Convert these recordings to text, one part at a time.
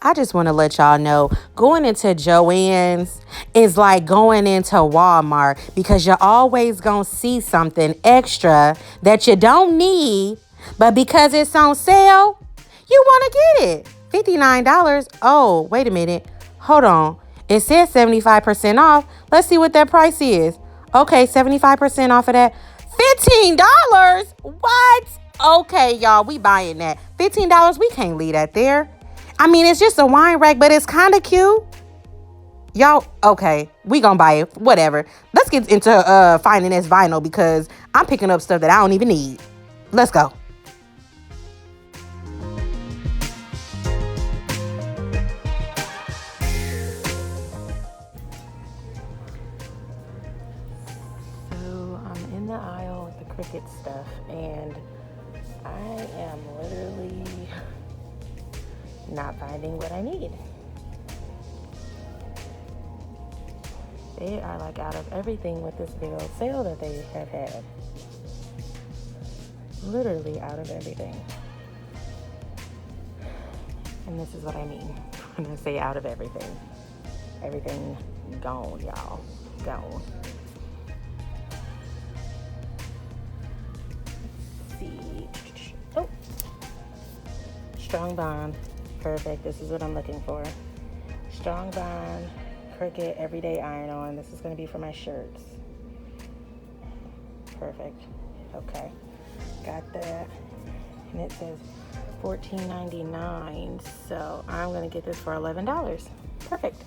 I just want to let y'all know going into Joann's is like going into Walmart because you're always going to see something extra that you don't need, but because it's on sale, you want to get it. $59. Oh, wait a minute. Hold on. It says 75% off. Let's see what that price is. Okay, 75% off of that. $15? What? Okay, y'all, we buying that. $15, we can't leave that there. I mean, it's just a wine rack, but it's kind of cute. Y'all, okay, we gonna buy it. Whatever. Let's get into finding this vinyl because I'm picking up stuff that I don't even need. Let's go. So I'm in the aisle with the Cricut stuff, and I am literally not finding what I need. They are like out of everything with this big old sale that they have had. Literally out of everything. And this is what I mean when I say out of everything. Everything gone, y'all. Gone. Let's see. Oh. Strong bond. Perfect. This is what I'm looking for. Strong bond, Cricut, everyday iron-on. This is going to be for my shirts. Perfect. Okay. Got that. And it says $14.99. So I'm going to get this for $11. Perfect.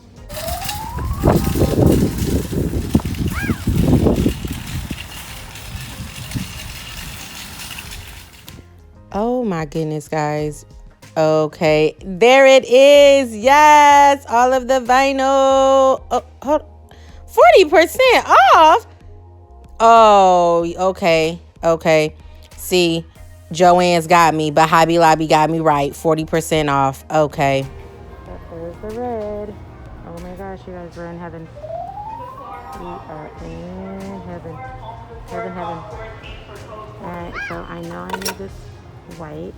Oh my goodness, guys. Okay, there it is. Yes, all of the vinyl. Oh, hold 40% off. Oh, okay. See, Joann's got me, but Hobby Lobby got me right. 40% off. Okay. There's the red. Oh my gosh, you guys, we're in heaven. We are in heaven. Heaven. All right, so I know I need this white.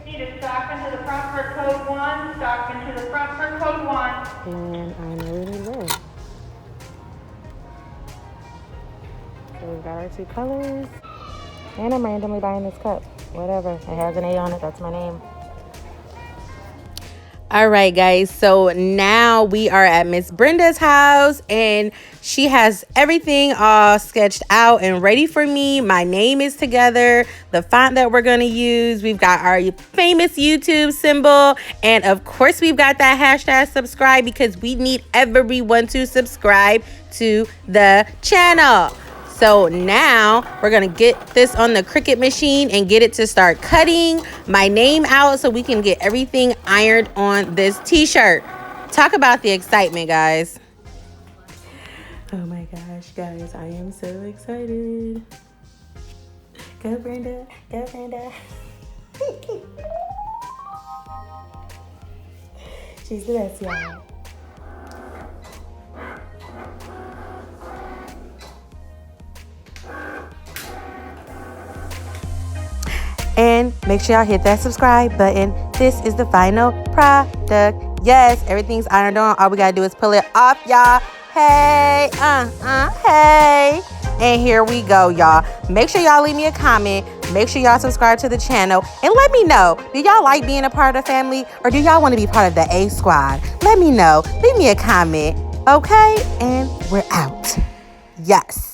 Need to stock into the front for code 1. Stock into the front for code 1. And I know we need red. So we've got our two colors. And I'm randomly buying this cup. Whatever. It has an A on it. That's my name. All right, guys. So now we are at Miss Brenda's house, and she has everything all sketched out and ready for me. My name is together. The font that we're going to use. We've got our famous YouTube symbol. And of course, we've got that hashtag subscribe because we need everyone to subscribe to the channel. So now we're going to get this on the Cricut machine and get it to start cutting my name out so we can get everything ironed on this t-shirt. Talk about the excitement, guys. Oh my gosh, guys, I am so excited. Go, Brenda. Go, Brenda. She's the best, y'all. And make sure y'all hit that subscribe button. This is the final product. Yes, everything's ironed on. All we gotta do is pull it off, y'all. Hey, hey. And here we go, y'all. Make sure y'all leave me a comment. Make sure y'all subscribe to the channel. And let me know, do y'all like being a part of the family? Or do y'all want to be part of the A Squad? Let me know. Leave me a comment, okay? And we're out. Yes.